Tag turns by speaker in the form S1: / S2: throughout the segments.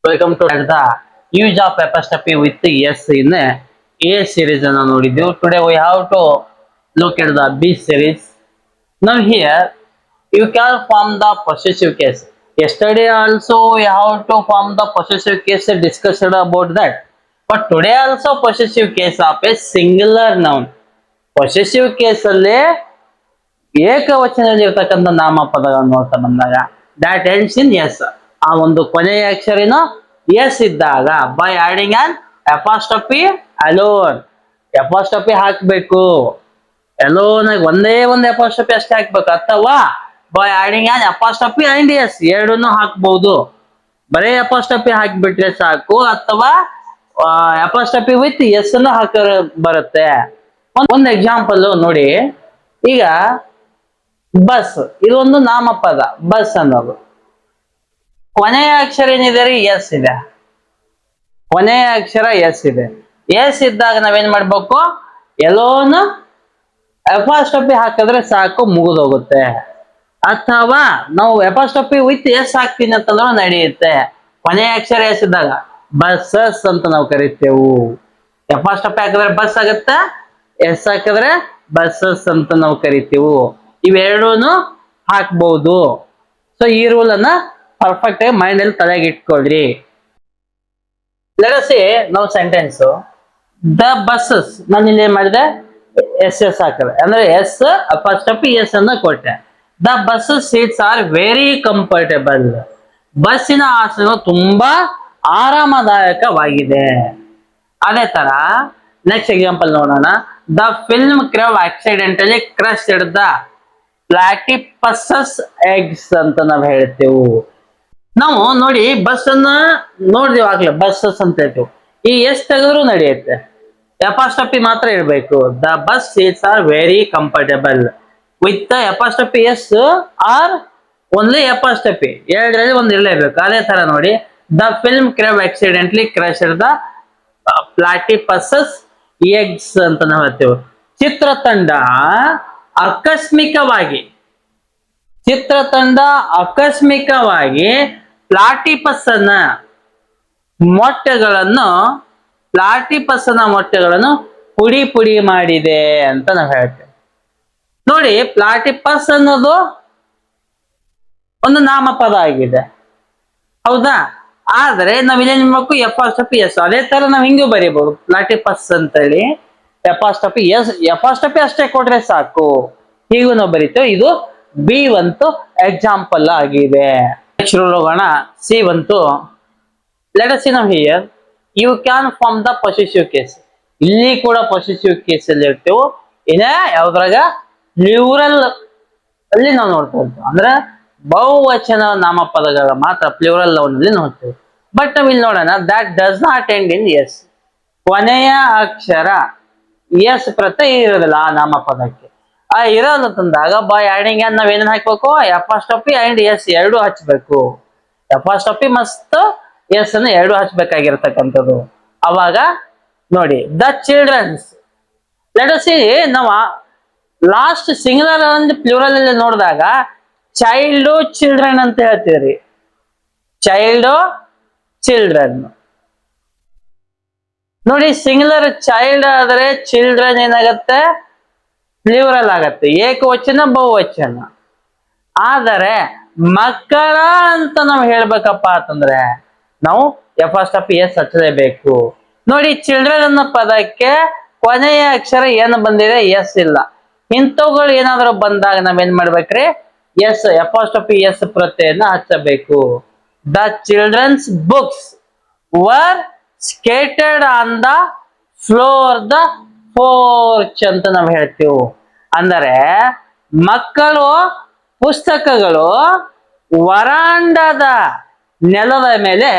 S1: Welcome to the use of apostrophe with S in A series ಅನ್ನು ನೋಡಿದ್ದೆವು. Today we have to look at the B series. Now here you can form the possessive case. Yesterday also we have to form the possessive case discussed about that. But today also possessive case of a singular noun. Possessive case ಅಲ್ಲಿ ಏಕವಚನದಲ್ಲಿ ಇರತಕ್ಕಂಥ ನಾಮಪದಗಳನ್ನು ನೋಡ್ತಾ ಬಂದಾಗ that ends in S. ಆ ಒಂದು ಕೊನೆಯ ಅಕ್ಷರಿನ S ಇದ್ದಾಗ by adding an apostrophe alone apostrophe ಹಾಕ್ಬೇಕು. ಅಲೋನ್ ಒಂದೇ ಒಂದು ಅಪಾಸ್ಟ್ರಫಿ ಅಷ್ಟೇ ಹಾಕ್ಬೇಕು, ಅಥವಾ by adding an apostrophe and S ಎರಡನ್ನೂ ಹಾಕ್ಬಹುದು. ಬರೇ ಅಪಾಸ್ಟ್ರಫಿ ಹಾಕಿಬಿಟ್ರೆ ಸಾಕು, ಅಥವಾ ಅಪಾಸ್ಟ್ರಫಿ ವಿತ್ ಎಸ್ ಅನ್ನು ಹಾಕ ಬರುತ್ತೆ. ಒಂದು ಎಕ್ಸಾಂಪಲ್ ನೋಡಿ. ಈಗ ಬಸ್ ಇದೊಂದು ನಾಮಪದ. ಬಸ್ ಅನ್ನೋದು ಕೊನೆಯ ಅಕ್ಷರ ಏನಿದೆ ರೀ? ಎಸ್ ಇದೆ. ಕೊನೆಯ ಅಕ್ಷರ ಎಸ್ ಇದೆ. ಎಸ್ ಇದ್ದಾಗ ನಾವೇನ್ ಮಾಡ್ಬೇಕು? ಎಲೋನ್ ಅಪಾಸ್ಟ್ರಫಿ ಹಾಕಿದ್ರೆ ಸಾಕು, ಮುಗಿದೋಗುತ್ತೆ. ಅಥವಾ ನಾವು ಅಪಾಸ್ಟ್ರಫಿ ವಿತ್ ಎಸ್ ಹಾಕ್ತೀನಿ ಅಂತಂದ್ರೆ ನಡೆಯುತ್ತೆ. ಕೊನೆಯ ಅಕ್ಷರ ಎಸ್ ಇದ್ದಾಗ ಬಸ್ಸಸ್ ಅಂತ ನಾವು ಕರಿತೇವು. ಅಪಾಸ್ಟ್ರಫಿ ಹಾಕಿದ್ರೆ ಬಸ್ ಆಗುತ್ತೆ, ಎಸ್ ಹಾಕಿದ್ರೆ ಬಸ್ಸಸ್ ಅಂತ ನಾವು ಕರಿತೇವು. ಇವೆರಡೂನು ಹಾಕ್ಬಹುದು. ಸೊ ಈ ರೂಲ್ ಅನ್ನ ಪರ್ಫೆಕ್ಟ್ ಆಗಿ ಮೈಂಡ್ ಅಲ್ಲಿ ತಲೆಗೆ ಇಟ್ಕೊಳ್ರಿ. ಲೆಟ್ಸ್ ಸೇ ನಾವು ಸೆಂಟೆನ್ಸ್ ದ ಬಸ್ಸಸ್ ನಾನು ಇಲ್ಲಿ ಏನ್ ಮಾಡಿದೆ? ಎಸ್ ಎಸ್ ಹಾಕಿದೆ, ಅಂದ್ರೆ ಎಸ್ ಅಪಾಸ್ಟ್ರಫಿ ಎಸ್ ಅನ್ನ ಕೊಟ್ಟೆ. The bus's seats are very comfortable. ಬಸ್ಸಿನ ಆಸನಗಳು ತುಂಬಾ ಆರಾಮದಾಯಕವಾಗಿದೆ. ಅದೇ ತರ ನೆಕ್ಸ್ಟ್ ಎಕ್ಸಾಂಪಲ್ ನೋಡೋಣ. The film crew accidentally crushed the platypus's eggs ಅಂತ ನಾವು ಹೇಳ್ತೇವೆ. ನಾವು ನೋಡಿ ಬಸ್ ಅನ್ನ ನೋಡಿದೀವಿ ಆಗ್ಲೇ, ಬಸ್ಸಸ್ ಅಂತ ಹೇಳ್ತೇವೆ. ಈ ಎಸ್ ತೆಗೆದ್ರು ನಡೆಯುತ್ತೆ, ಅಪಾಸ್ಟ್ರಫಿ ಮಾತ್ರ ಇರಬೇಕು. The bus seats are very comfortable with the apostrophe S or only apostrophe, ಎರಡರಲ್ಲಿ ಒಂದು ಇರಲೇಬೇಕು. ಅದೇ ತರ ನೋಡಿ, the film crew accidentally crushed the platypus's eggs ಅಂತ ನಾವು ಹೇಳ್ತೇವೆ. ಚಿತ್ರತಂಡ ಅಕಸ್ಮಿಕವಾಗಿ ಪ್ಲಾಟಿಪಸ್ಸನ ಮೊಟ್ಟೆಗಳನ್ನು ಪುಡಿ ಪುಡಿ ಮಾಡಿದೆ ಅಂತ ನಾವು ಹೇಳ್ತೇವೆ. ನೋಡಿ, ಪ್ಲಾಟಿಪಸ್ ಅನ್ನೋದು ಒಂದು ನಾಮಪದ ಆಗಿದೆ, ಹೌದಾ? ಆದ್ರೆ ನಾವ್ ಇಲ್ಲೇನ್ ಮಾಡ್ಬೇಕು? Apostrophe S. ಅದೇ ತರ ನಾವ್ ಹಿಂಗೂ ಬರೀಬಹುದು, ಪ್ಲಾಟಿಪಸ್ ಅಂತೇಳಿ ಅಪಾಸ್ಟ್ರಫಿ ಎಸ್, ಅಪಾಸ್ಟ್ರಫಿ ಅಷ್ಟೇ ಕೊಟ್ರೆ ಸಾಕು. ಹೀಗೂ ನಾವು ಬರೀತೇವೆ. ಇದು ಬಿ ಬಂತು ಎಕ್ಸಾಂಪಲ್ ಆಗಿದೆ. ನೆಕ್ಸ್ಟ್ ಹೋಗೋಣ. ಸಿ ಬಂತು. Let us see now here you can form the possessive case. ಇಲ್ಲಿ ಕೂಡ ಪೊಸೆಸಿವ್ ಕೇಸ್ ಅಲ್ಲಿ ಇರ್ತೇವೆ. ಯಾವ್ದ್ರಾಗ? ಪ್ಲೂರಲ್ ಅಲ್ಲಿ ನಾವು ನೋಡ್ತಾ ಇರ್ತೇವೆ. ಅಂದ್ರೆ ಬಹುವಚನ ನಾಮಪದಗಳ ಮಾತ್ರ ಪ್ಲೂರಲ್ ಅಲ್ಲಿ ನೋಡ್ತೇವೆ. ಬಟ್ ನಾವ್ ಇಲ್ಲಿ ನೋಡೋಣ, that does not end in S. ಕೊನೆಯ ಅಕ್ಷರ ಎಸ್ ಪ್ರತ್ಯಯ ಇರೋದಿಲ್ಲ ಆ ನಾಮಪದಕ್ಕೆ. ಆ ಇರೋಲ್ಲ ತಂದಾಗ ಬೈ ಆಡಿಂಗ್ ಆನ್ ನಾವ್ ಏನೇನ್ ಹಾಕ್ಬೇಕು? ಅಪಾಸ್ಟ್ರಫಿ ಅಂಡ್ ಎಸ್ ಎರಡು ಹಚ್ಬೇಕು. ಅಪಾಸ್ಟ್ರಫಿ ಮಸ್ತ್ ಎಸ್ ಅನ್ನು ಎರಡು ಹಚ್ಬೇಕಾಗಿರ್ತಕ್ಕಂಥದ್ದು. ಅವಾಗ ನೋಡಿ, the childrens. Let us see ನಾವು ಲಾಸ್ಟ್ ಸಿಂಗುಲರ್ ಅಂಡ್ ಪ್ಲೂರಲ್ ಅಲ್ಲಿ ನೋಡಿದಾಗ ಚೈಲ್ಡ್ ಚಿಲ್ಡ್ರನ್ ಅಂತ ಹೇಳ್ತೀವ್ರಿ. ಚೈಲ್ಡ್ ಚಿಲ್ಡ್ರನ್ ನೋಡಿ, ಸಿಂಗುಲರ್ ಚೈಲ್ಡ್ ಆದ್ರೆ ಚಿಲ್ಡ್ರನ್ ಏನಾಗತ್ತೆ? ಪ್ಲೂರಲ್ ಆಗತ್ತೆ, ಏಕವಚನ ಬಹುವಚನ. ಆದರೆ ಮಕ್ಕಳ ಅಂತ ನಾವು ಹೇಳ್ಬೇಕಪ್ಪ ಅಂತಂದ್ರೆ ನಾವು ಅಪಾಸ್ಟ್ರಫಿ ಎಸ್ ಹಚ್ಚಲೇಬೇಕು. ನೋಡಿ, ಚಿಲ್ಡ್ರನ್ ಅನ್ನೋ ಪದಕ್ಕೆ ಕೊನೆಯ ಅಕ್ಷರ ಏನು ಬಂದಿದೆ? ಎಸ್ ಇಲ್ಲ. ಇಂಥವುಗಳು ಏನಾದ್ರು ಬಂದಾಗ ನಾವೇನ್ ಮಾಡ್ಬೇಕ್ರಿ? ಎಸ್ ಅಪಾಸ್ಟ್ರಫಿ ಎಸ್ ಪ್ರತ್ಯಯನ ಹಚ್ಚಬೇಕು. The children's books were scattered on the floor the porch ಅಂತ ನಾವು ಹೇಳ್ತೀವಿ. ಅಂದರೆ ಮಕ್ಕಳು ಪುಸ್ತಕಗಳು ವರಾಂಡದ ನೆಲದ ಮೇಲೆ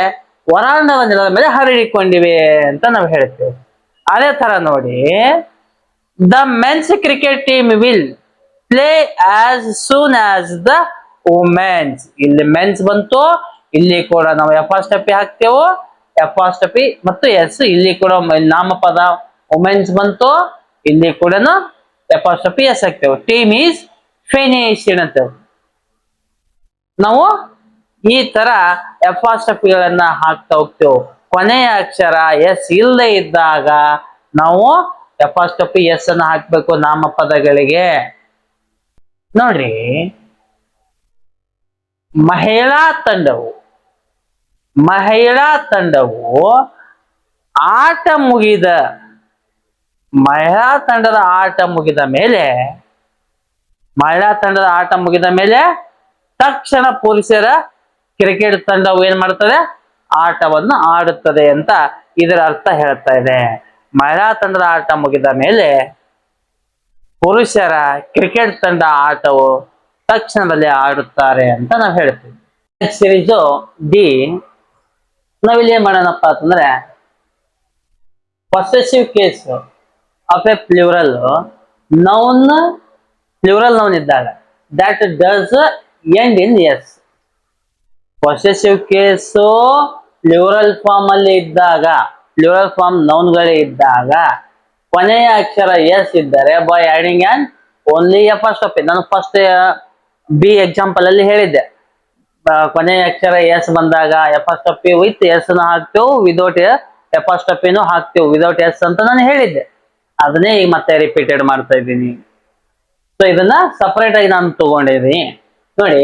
S1: ಹರಡಿಕೊಂಡಿವೆ ಅಂತ ನಾವು ಹೇಳ್ತೇವೆ. ಅದೇ ತರ ನೋಡಿ, the men's cricket team will play as soon as the women's. ಇಲ್ಲಿ ಮೆನ್ಸ್ ಬಂತು, ಇಲ್ಲಿ ಕೂಡ ನಾವು ಅಪಾಸ್ಟ್ರಫಿ ಹಾಕ್ತೇವೆ. ಅಪಾಸ್ಟ್ರಫಿ ಮತ್ತು ಎಸ್. ಇಲ್ಲಿ ಕೂಡ ನಾಮಪದ ವುಮೆನ್ಸ್ ಬಂತು, ಇಲ್ಲಿ ಕೂಡ ಅಪಾಸ್ಟ್ರಫಿ ಎಸ್ ಹಾಕ್ತೇವೆ. ಟೀಮ್ ಈಸ್ ಫಿನಿಶ್ಡ್ ಅಂತೇವೆ. ನಾವು ಈ ತರ ಎಫಾಸ್ಟಪಿಗಳನ್ನ ಹಾಕ್ತಾ ಹೋಗ್ತೇವೆ. ಕೊನೆಯ ಅಕ್ಷರ ಎಸ್ ಇಲ್ಲದೆ ಇದ್ದಾಗ ನಾವು ಎಫಾಸ್ಟಪಿ ಎಸ್ ಅನ್ನ ಹಾಕ್ಬೇಕು ನಾಮಪದಗಳಿಗೆ. ನೋಡ್ರಿ, ಮಹಿಳಾ ತಂಡವು ಆಟ ಮುಗಿದ ಮಹಿಳಾ ತಂಡದ ಆಟ ಮುಗಿದ ಮೇಲೆ ತಕ್ಷಣ ಪುರುಷರ ಕ್ರಿಕೆಟ್ ತಂಡವು ಏನ್ ಮಾಡ್ತದೆ, ಆಟವನ್ನು ಆಡುತ್ತದೆ ಅಂತ ಇದರ ಅರ್ಥ ಹೇಳ್ತಾ ಇದೆ. ಮಹಿಳಾ ತಂಡದ ಆಟ ಮುಗಿದ ಮೇಲೆ ಪುರುಷರ ಕ್ರಿಕೆಟ್ ತಂಡ ಆಟವು ತಕ್ಷಣದಲ್ಲಿ ಆಡುತ್ತಾರೆ ಅಂತ ನಾವು ಹೇಳ್ತೀವಿ. ಸಿರೀಸು ಡಿ, ನಾವಿಲ್ಲಿ ಏನ್ ಮಾಡೋಣಪ್ಪ ಅಂತಂದ್ರೆ, possessive case of a plural noun ಇದ್ದಾಗ that does end in s. Possessive case plural form ಅಲ್ಲಿ ಇದ್ದಾಗ, ಪ್ಲೂರಲ್ ಫಾರ್ಮ್ ನೌನ್ಗಳೇ ಇದ್ದಾಗ ಕೊನೆಯ ಅಕ್ಷರ ಎಸ್ ಇದ್ದರೆ by adding on only apostrophe. ನಾನು ಫಸ್ಟ್ ಬಿ ಎಕ್ಸಾಂಪಲ್ ಅಲ್ಲಿ ಹೇಳಿದ್ದೆ, ಕೊನೆಯ ಅಕ್ಷರ ಎಸ್ ಬಂದಾಗ ಎಫಾಸ್ಟಪಿ ವಿತ್ ಎಸ್ ನ ಹಾಕ್ತೇವೆ, ವಿದೌಟ್ ಎಫಾಸ್ಟಪಿನೂ ಹಾಕ್ತೇವೆ, ವಿದೌಟ್ ಎಸ್ ಅಂತ ನಾನು ಹೇಳಿದ್ದೆ. ಅದನ್ನೇ ಈಗ ಮತ್ತೆ ರಿಪೀಟೆಡ್ ಮಾಡ್ತಾ ಇದ್ದೀನಿ. ಸೊ ಇದನ್ನ ಸಪರೇಟ್ ಆಗಿ ನಾನು ತಗೊಂಡಿದ್ದೀನಿ. ನೋಡಿ,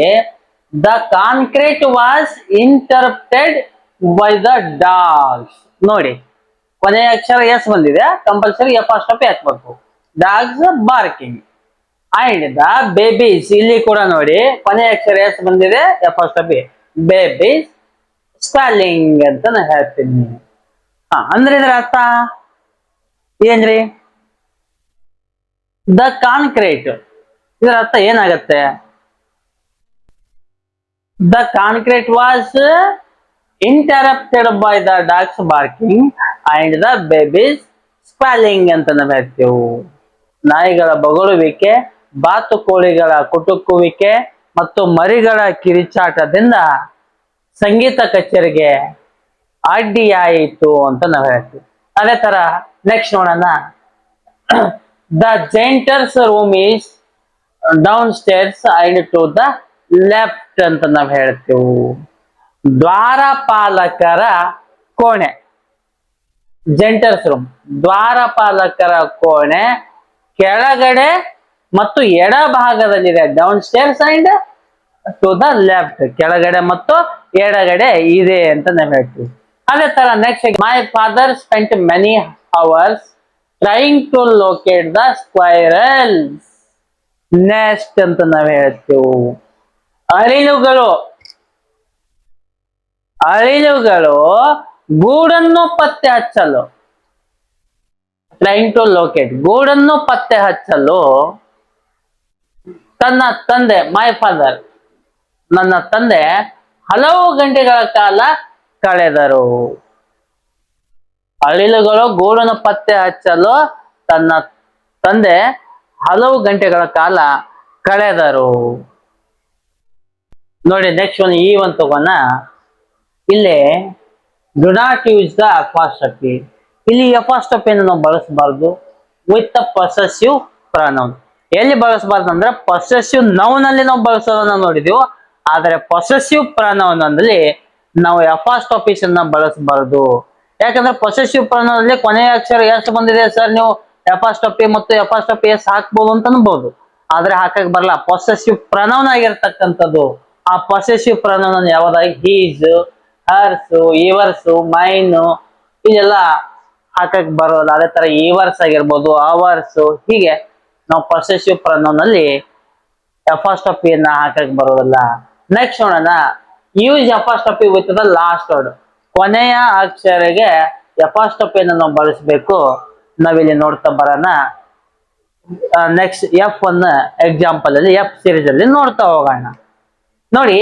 S1: the concrete was interrupted by the dogs. ನೋಡಿ, ಕೊನೆಯ ಅಕ್ಷರ ಎಸ್ ಬಂದಿದೆ, ಕಂಪಲ್ಸರಿ ಎಫಾಸ್ಟಪಿ ಹಾಕ್ಬೇಕು. Dogs barking and the babies, ಇಲ್ಲಿ ಕೂಡ ನೋಡಿ ಕೊನೆಯ ಅಕ್ಷರ ಎಸ್ ಬಂದಿದೆ, ಎಫಾಸ್ಟಪಿ. ಬೇಬೀಸ್ ಸ್ಪೆಲ್ಲಿಂಗ್ ಅಂತ ನಾನು ಹೇಳ್ತೀನಿ. ಅಂದ್ರೆ ಇದ್ರ ಅರ್ಥ ಏನ್ರಿ? ದ ಕಾನ್ಕ್ರೀಟ್, ಇದರ ಅರ್ಥ ಏನಾಗತ್ತೆ? The concrete was interrupted by the dogs barking and the babies spelling ಅಂತ ನಾವು ಹೇಳ್ತೇವೆ. ನಾಯಿಗಳ ಬಗಳುವಿಕೆ, ಬಾತುಕೋಳಿಗಳ ಕುಟುಕುವಿಕೆ ಮತ್ತು ಮರಿಗಳ ಕಿರಿಚಾಟದಿಂದ ಸಂಗೀತ ಕಚೇರಿಗೆ ಅಡ್ಡಿಯಾಯಿತು ಅಂತ ನಾವು ಹೇಳ್ತೀವಿ. ಅದೇ ತರ ನೆಕ್ಸ್ಟ್ ನೋಡೋಣ. The janitor's room is downstairs and to the left ಅಂತ ನಾವು ಹೇಳ್ತೇವೆ. ದ್ವಾರಪಾಲಕರ ಕೋಣೆ, ಜೆಂಟರ್ಸ್ ರೂಮ್, ದ್ವಾರಪಾಲಕರ ಕೋಣೆ ಕೆಳಗಡೆ ಮತ್ತು ಎಡಭಾಗದಲ್ಲಿದೆ. Downstairs and to the left, ಕೆಳಗಡೆ ಮತ್ತು ಎಡಗಡೆ ಇದೆ ಅಂತ ನಾವು ಹೇಳ್ತೀವಿ. ಅದೇ ತರ next, my father spent many hours trying to locate the squirrel's nest ಅಂತ ನಾವು ಹೇಳ್ತೇವೆ. ಅಳಿಲುಗಳು ಗೂಡನ್ನು ಪತ್ತೆ ಹಚ್ಚಲು, ಟ್ರೈಂಗ್ ಟು ಲೊಕೇಟ್, ಗೂಡನ್ನು ಪತ್ತೆ ಹಚ್ಚಲು ತನ್ನ ತಂದೆ, ಮೈ ಫಾದರ್, ನನ್ನ ತಂದೆ ಹಲವು ಗಂಟೆಗಳ ಕಾಲ ಕಳೆದರು. ಅಳಿಲುಗಳು ಗೂಡನ್ನು ಪತ್ತೆ ಹಚ್ಚಲು ತನ್ನ ತಂದೆ ಹಲವು ಗಂಟೆಗಳ ಕಾಲ ಕಳೆದರು. ನೋಡಿ, ನೆಕ್ಸ್ಟ್ ಒಂದು ಈ ಒಂದು ತಗೋಣ. ಇಲ್ಲಿ do not use the apostrophe. ಇಲ್ಲಿ ಅಪಾಸ್ಟ್ರಫಿಯನ್ನು ನಾವು ಬಳಸಬಾರ್ದು ವಿತ್ ದ ಪೊಸೆಸಿವ್ ಪ್ರನೌನ್. ಎಲ್ಲಿ ಬಳಸಬಾರ್ದು ಅಂದ್ರೆ ಪೊಸೆಸಿವ್ ನೌನ್ ಅಲ್ಲಿ ನಾವು ಬಳಸೋದನ್ನ ನೋಡಿದೀವಿ. ಆದರೆ ಪೊಸೆಸಿವ್ ಪ್ರನೌನ್ ಅಲ್ಲಿ ನಾವು ಅಪಾಸ್ಟ್ರಫೀಸ್ ಅನ್ನ ಬಳಸಬಾರದು. ಯಾಕಂದ್ರೆ ಪೊಸೆಸಿವ್ ಪ್ರನೌನ್ ಅಲ್ಲಿ ಕೊನೆಯ ಅಕ್ಷರ ಎಷ್ಟು ಬಂದಿದೆ ಸರ್, ನೀವು ಎಪಾಸ್ಟ್ರಫಿ ಮತ್ತು ಎಪಾಸ್ಟ್ರಫಿ ಎಸ್ ಹಾಕ್ಬೋದು ಅಂತ ಅನ್ಬೋದು, ಆದ್ರೆ ಹಾಕಕ್ ಬರಲ್ಲ. ಪೊಸೆಸಿವ್ ಪ್ರನೌನ್ ಆಗಿರ್ತಕ್ಕಂಥದ್ದು. ಆ ಪೊಸೆಸಿವ್ ಪ್ರನೌನ್ ಯಾವ್ದಾಗಿ ಹೀಸ್, ಹರ್ಸ್, ಇವರ್ಸ್, ಮೈನ್ ಇದೆಲ್ಲ ಹಾಕಕ್ ಬರೋಲ್ಲ. ಅದೇ ತರ ಇವರ್ಸ್ ಆಗಿರ್ಬೋದು, ಅವರ್ಸ್, ಹೀಗೆ ನಾವು ಪೊಸೆಸಿವ್ ಪ್ರನೌನ್ ಅಲ್ಲಿ ಎಪಾಸ್ಟ್ರಫಿಯನ್ನ ಹಾಕಕ್ ಬರೋದಿಲ್ಲ. ನೆಕ್ಸ್ಟ್ ನೋಡೋಣ, use apostrophe with the last word. ಕೊನೆಯ ಅಕ್ಷರಗೆ ಎಪಾಸ್ಟ್ರಫಿಯನ್ನು ನಾವು ಬಳಸಬೇಕು. ನಾವಿಲ್ಲಿ ನೋಡ್ತಾ ಬರೋಣ. ನೆಕ್ಸ್ಟ್ ಎಫ್ ಒನ್ ಎಕ್ಸಾಂಪಲ್ ಅಲ್ಲಿ, ಎಫ್ ಸೀರೀಸ್ ಅಲ್ಲಿ ನೋಡ್ತಾ ಹೋಗೋಣ. ನೋಡಿ,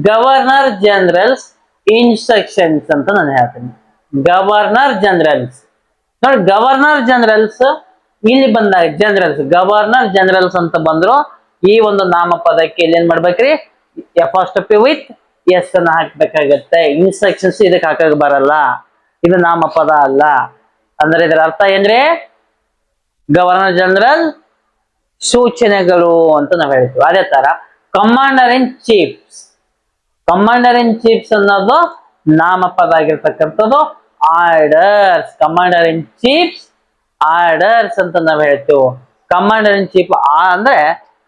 S1: ಗವರ್ನರ್ ಜನರಲ್ಸ್ ಇನ್ಸ್ಟ್ರಕ್ಷನ್ಸ್ ಅಂತ ನಾನು ಹೇಳ್ತೀನಿ. ಗವರ್ನರ್ ಜನರಲ್ಸ್, ನೋಡಿ ಗವರ್ನರ್ ಜನರಲ್ಸ್ ಇಲ್ಲಿ ಬಂದಾಗ ಜನರಲ್ಸ್, ಗವರ್ನರ್ ಜನರಲ್ಸ್ ಅಂತ ಬಂದ್ರು ಈ ಒಂದು ನಾಮಪದಕ್ಕೆ ಇಲ್ಲಿ ಏನ್ ಮಾಡ್ಬೇಕ್ರಿ, ಎಪಾಸ್ಟ್ರಫಿ ವಿತ್ ಎಸ್ ಅನ್ನ ಹಾಕ್ಬೇಕಾಗತ್ತೆ. ಇನ್ಸ್ಟ್ರಕ್ಷನ್ಸ್ ಇದಕ್ಕೆ ಹಾಕಕ್ ಬರಲ್ಲ, ಇದು ನಾಮಪದ ಅಲ್ಲ. ಅಂದ್ರೆ ಇದರ ಅರ್ಥ ಏನ್ರಿ, ಗವರ್ನರ್ ಜನರಲ್ ಸೂಚನೆಗಳು ಅಂತ ನಾವು ಹೇಳ್ತೀವಿ. ಅದೇ ತರ commander in chiefs, commander in chiefs ಅನ್ನೋದು ನಾಮಪದ ಆಗಿರ್ತಕ್ಕಂಥದ್ದು. Orders, commander in chiefs orders ಅಂತ ನಾವ್ ಹೇಳ್ತೇವೆ. ಕಮಾಂಡರ್ ಇನ್ ಚೀಫ್ ಅಂದ್ರೆ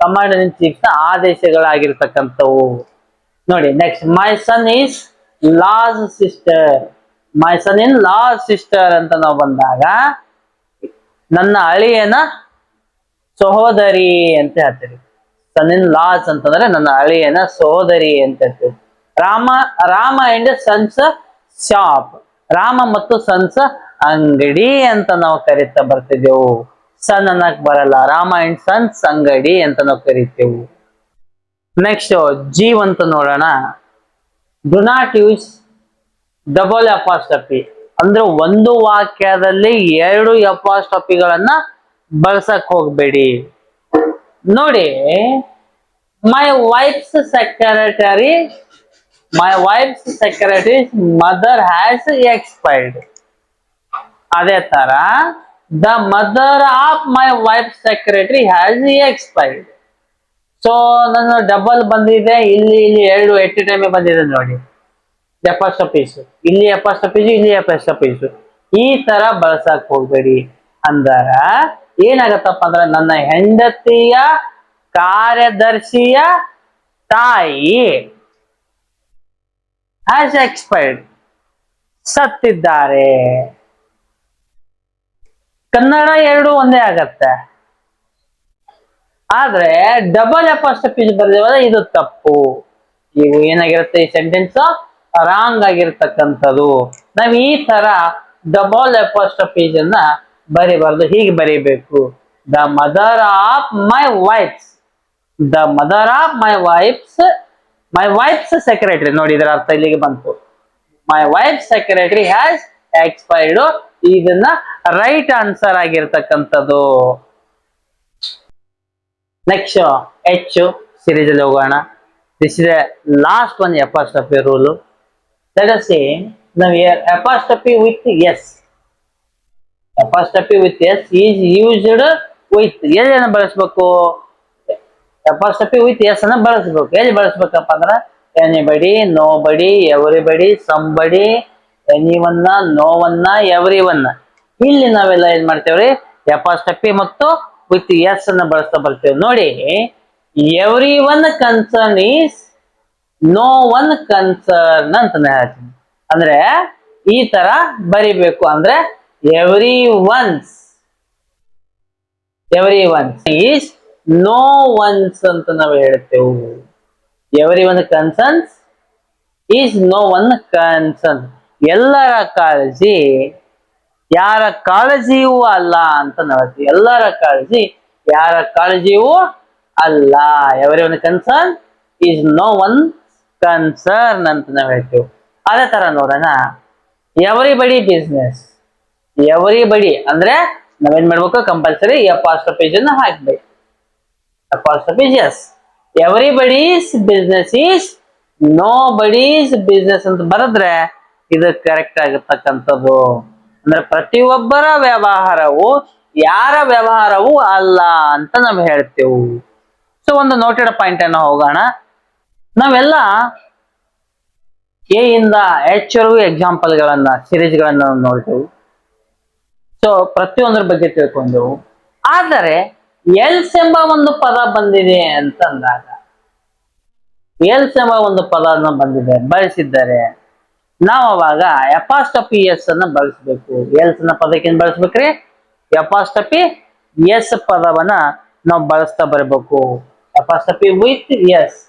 S1: ಕಮಾಂಡರ್ ಇನ್ ಚೀಫ್ ನ ಆದೇಶಗಳಾಗಿರ್ತಕ್ಕಂಥವು. ನೋಡಿ next, my son is law's sister. My son in law's sister ಅಂತ ನಾವು ಬಂದಾಗ ನನ್ನ ಅಳಿಯನ ಸಹೋದರಿ ಅಂತ ಹೇಳ್ತೀವಿ. ಸನ್ ಇನ್ ಲಾಸ್ ಅಂತಂದ್ರೆ ನನ್ನ ಅಳಿಯನ ಸಹೋದರಿ ಅಂತ ಹೇಳ್ತೀವಿ. Rama and sons shop, Rama ಮತ್ತು ಸನ್ಸ್ ಅಂಗಡಿ ಅಂತ ನಾವು ಕರಿತಾ ಬರ್ತಿದ್ದೆವು. ಸನ್ ಅನ್ನಕ್ ಬರಲ್ಲ, ರಾಮ ಅಂಡ್ ಸನ್ಸ್ ಅಂಗಡಿ ಅಂತ ನಾವು ಕರಿತೇವೆ. ನೆಕ್ಸ್ಟ್ ಜೀವ್ ಅಂತ ನೋಡೋಣ. Do not use double apostrophe ಅಂದ್ರೆ ಒಂದು ವಾಕ್ಯದಲ್ಲಿ 2 ಅಪಾಸ್ಟ್ರಫಿಗಳನ್ನ ಬಳಸಕ್ ಹೋಗ್ಬೇಡಿ. ನೋಡಿ, my wife's secretary mother has expired. ಅದೇ ತರ the mother of my wife secretary has expired. So ನನ್ನ ಡಬಲ್ ಬಂದಿದೆ, ಇಲ್ಲಿ 2 ಎಟ್ ಎ ಟೈಮ್ ಬಂದಿದೆ ನೋಡಿ. ಎಪಾಸ್ಟ್ರಫೀಸ್, ಇಲ್ಲಿ ಎಪಾಸ್ಟ್ರಫೀಸ್, ಇಲ್ಲಿ ಎಪಾಸ್ಟ್ರಫೀಸ್, ಈ ತರ ಬಳಸಕ್ ಹೋಗ್ಬೇಡಿ. ಅಂದರ ಏನಾಗತ್ತಪ್ಪ ಅಂದ್ರೆ ನನ್ನ ಹೆಂಡತಿಯ ಕಾರ್ಯದರ್ಶಿಯ ತಾಯಿ ಹ್ಯಾಸ್ ಎಕ್ಸ್ಪೈರ್ಡ್, ಸತ್ತಿದ್ದಾರೆ. ಕನ್ನಡ 2 ಒಂದೇ ಆಗತ್ತೆ. ಆದ್ರೆ ಡಬಲ್ ಅಪಾಸ್ಟ್ರಫೀಸ್ ಬರ್ದೇವಲ್ಲ, ಇದು ತಪ್ಪು. ಇವು ಏನಾಗಿರುತ್ತೆ, ಈ ಸೆಂಟೆನ್ಸ್ ರಾಂಗ್ ಆಗಿರ್ತಕ್ಕಂಥದ್ದು. ನಾವ್ ಈ ತರ ಡಬಲ್ ಅಪಾಸ್ಟ್ರಫೀಸ್ ಅನ್ನ ಬರಿಬಾರ್ದು, ಹೀಗೆ ಬರಿಬೇಕು. The mother of my wives, the mother of my wife's secretary. ನೋಡಿ, ಇದರ ಅರ್ಥ ಇಲ್ಲಿಗೆ ಬಂತು. ಮೈ ವೈಫ್ ಸೆಕ್ರೆಟರಿ ಹ್ಯಾಸ್ ಎಕ್ಸ್ಪೈರ್ಡ್, ಇದನ್ನ ರೈಟ್ ಆನ್ಸರ್ ಆಗಿರ್ತಕ್ಕಂಥದ್ದು. ನೆಕ್ಸ್ಟ್ ಎಚ್ ಸಿರೀಸ್ ಅಲ್ಲಿ ಹೋಗೋಣ. This is last one apostrophe rule. Let us say now here apostrophe with s, apostrophe with s is used with ಎಲ್ಲಿ ಬಳಸಬೇಕು, apostrophe with s ಅನ್ನ ಬಳಸಬೇಕು. ಎಲ್ಲಿ ಬಳಸಬೇಕಪ್ಪ ಅಂದ್ರೆ anybody, nobody, everybody, somebody, anyone, no one, everyone. ಇಲ್ಲಿ ನಾವೆಲ್ಲ ಏನ್ ಮಾಡ್ತೇವ್ರಿ, apostrophe ಮತ್ತು ವಿತ್ ಎಸ್ ಅನ್ನ ಬಳಸ್ತಾ ಬರ್ತೇವೆ. ನೋಡಿ, every one concern is no one concern ಅಂತ ಹೇಳ್ತೀನಿ. ಅಂದ್ರೆ ಈ ತರ ಬರಿಬೇಕು. ಅಂದ್ರೆ every one's is no one's ಅಂತ ನಾವು ಹೇಳ್ತೇವೆ. Every one concerns is no one concern. ಎಲ್ಲರ ಕಾಳಜಿ ಯಾರ ಕಾಳಜಿಯೂ ಅಲ್ಲ ಅಂತ ನಾವು ಹೇಳ್ತೀವಿ. ಎಲ್ಲರ ಕಾಳಜಿ ಯಾರ ಕಾಳಜಿಯೂ ಅಲ್ಲ. Every one concern is no one concern ಅಂತ ನಾವು ಹೇಳ್ತೇವೆ. ಅದೇ ತರ ನೋಡೋಣ, ಎವ್ರಿಬಡಿ ಬಿಸ್ನೆಸ್. ಎವ್ರಿಬಡಿ ಅಂದ್ರೆ ನಾವೇನ್ ಮಾಡ್ಬೇಕು, ಕಂಪಲ್ಸರಿ ಅಪಾಸ್ಟ್ರಫೀಸ್ ಅನ್ನ ಹಾಕ್ಬೇಕು. Apostrophes S. Everybody's business is nobody's business ಅಂತ ಬರೆದ್ರೆ ಇದು ಕರೆಕ್ಟ್ ಆಗಿರ್ತಕ್ಕಂಥದ್ದು. ಅಂದ್ರೆ ಪ್ರತಿಯೊಬ್ಬರ ವ್ಯವಹಾರವು ಯಾರ ವ್ಯವಹಾರವೂ ಅಲ್ಲ ಅಂತ ನಾವು ಹೇಳ್ತೇವೆ. ಸೊ ಒಂದು ನೋಟೆಡ್ ಪಾಯಿಂಟ್ ಅನ್ನು ಹೋಗೋಣ. ನಾವೆಲ್ಲ ಎ ಇಂದ ಎಚ್ ವರೆಗೂ ಎಕ್ಸಾಂಪಲ್ ಗಳನ್ನ, ಸಿರೀಸ್ ಗಳನ್ನ ನೋಡ್ತೇವೆ. ಸೊ ಪ್ರತಿಯೊಂದರ ಬಗ್ಗೆ ತಿಳ್ಕೊಂಡೆವು. ಆದರೆ ಎಲ್ಸ್ ಎಂಬ ಒಂದು ಪದ ಬಂದಿದೆ ಅಂತ ಅಂದಾಗ, ಎಲ್ಸ್ ಎಂಬ ಒಂದು ಪದನ ಬಂದಿದೆ, ಬಳಸಿದ್ದಾರೆ, ನಾವು ಅವಾಗ ಅಪಾಸ್ಟ್ರಫಿ ಎಸ್ ಅನ್ನ ಬಳಸಬೇಕು. ಎಲ್ಸ್ ನ ಪದಕ್ಕೆ ಏನ್ ಬಳಸ್ಬೇಕ್ರಿ, ಅಪಾಸ್ಟ್ರಫಿ ಎಸ್ ಪದವನ್ನ ನಾವು ಬಳಸ್ತಾ ಬರಬೇಕು. ಅಪಾಸ್ಟ್ರಫಿ ವಿತ್ ಎಸ್,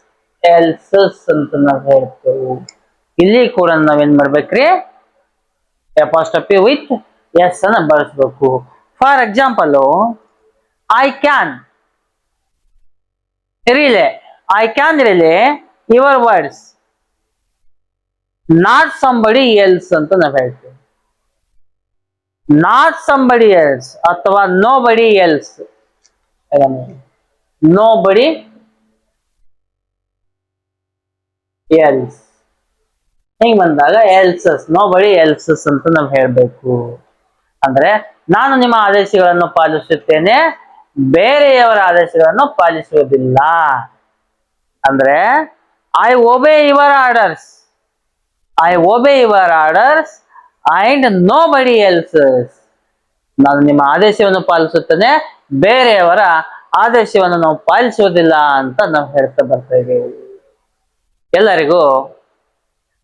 S1: ಎಲ್ಸಸ್ ಅಂತ ನಾವು ಹೇಳ್ತೇವೆ. ಇಲ್ಲಿ ಕೂಡ ನಾವೇನ್ ಮಾಡ್ಬೇಕ್ರಿ, ಅಪಾಸ್ಟ್ರಫಿ ವಿತ್ ಎಸ್ ಅನ್ನ ಬಳಸಬೇಕು. For example, I can relay your words, not somebody else ಅಂತ ನಾವು ಹೇಳ್ತೇವೆ. ನಾಟ್ ಸಂಬಡಿ ಎಲ್ಸ್ ಅಥವಾ ನೋ ಬಡಿ ಎಲ್ಸ್. ನೋ ಬಡಿ ಎಲ್ಸ್ ಹಿಂಗ್ ಬಂದಾಗ ಎಲ್ಸಸ್, ನೋ ಬಡಿ ಎಲ್ಸಸ್ ಅಂತ ನಾವು ಹೇಳ್ಬೇಕು. ಅಂದ್ರೆ ನಾನು ನಿಮ್ಮ ಆದೇಶಗಳನ್ನು ಪಾಲಿಸುತ್ತೇನೆ, ಬೇರೆಯವರ ಆದೇಶಗಳನ್ನು ಪಾಲಿಸುವುದಿಲ್ಲ. ಅಂದ್ರೆ I obey your orders. I obey your orders and nobody else's. ನಾನು ನಿಮ್ಮ ಆದೇಶವನ್ನು ಪಾಲಿಸುತ್ತೇನೆ, ಬೇರೆಯವರ ಆದೇಶವನ್ನು ನಾವು ಪಾಲಿಸುವುದಿಲ್ಲ ಅಂತ ನಾವು ಹೇಳ್ತಾ ಬರ್ತಾ ಇದ್ದೇವೆ. ಎಲ್ಲರಿಗೂ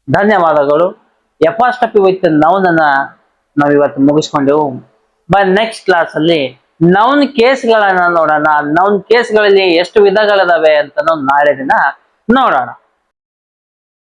S1: ಧನ್ಯವಾದಗಳು. ಎಪಾಸ್ಟ್ರಫಿ ವಿತ್ ನೌನ್ ಅನ್ನ ನಾವು ಇವತ್ತು ಮುಗಿಸ್ಕೊಂಡೆವು. ಬೈ ನೆಕ್ಸ್ಟ್ ಕ್ಲಾಸ್ ಅಲ್ಲಿ ನೌನ್ ಕೇಸ್ಗಳನ್ನ ನೋಡೋಣ. ನೌನ್ ಕೇಸ್ಗಳಲ್ಲಿ ಎಷ್ಟು ವಿಧಗಳಿದಾವೆ ಅಂತ ನಾವು ನಾಳೆ ದಿನ ನೋಡೋಣ.